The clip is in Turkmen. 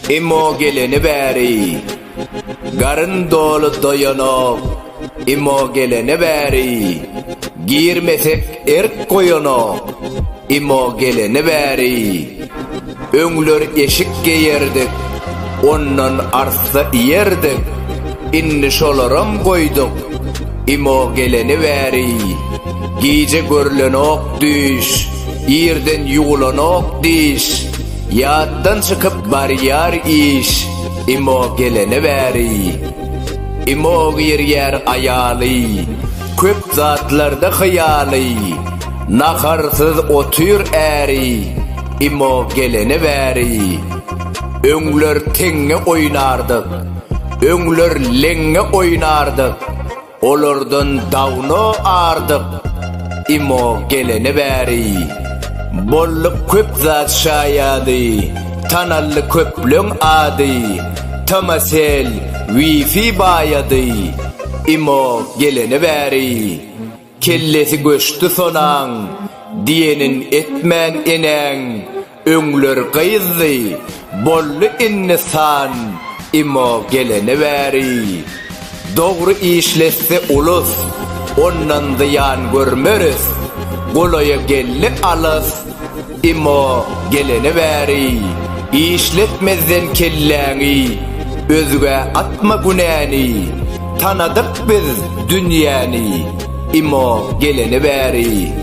imo geleni bäri. Garın dolu doyanok, imo geleni bäri. Girmesek erk koyanok, imo geleni bäri. Öňler eşik geyerdik, ondan arsa iyerdik. Inni şolaram koyduk, imo geleni bäri. Gece görlenok düş, yerden yuğulanok diş. Yattan çıkıp bariyar iş, imo geleni bäri. Imo yer ayali, köp zatlarda hayali. Nakarsız otur äri, imo geleni bäri. Öňler teňe oýnardyk, öňler leňe oýnardyk. Olardan dawno ardyk, imo geleni bäri. Bolluk köp zat şaýady, tanally köplüň ady. Tamasel wifi baýady, imo geleni bäri. Kellesi göçtü sonaň, diýenin etmän eneň. Öňler gyzdy, bolly insan, imo geleni bäri. Dogry işletse ulus, ondan ziyan görmeriz. Golaya gelli alys, imo geleni bäri. İşletmezden kelläňi, özüge atma günäni. Tanadyk biz dünýäni, imo geleni bäri.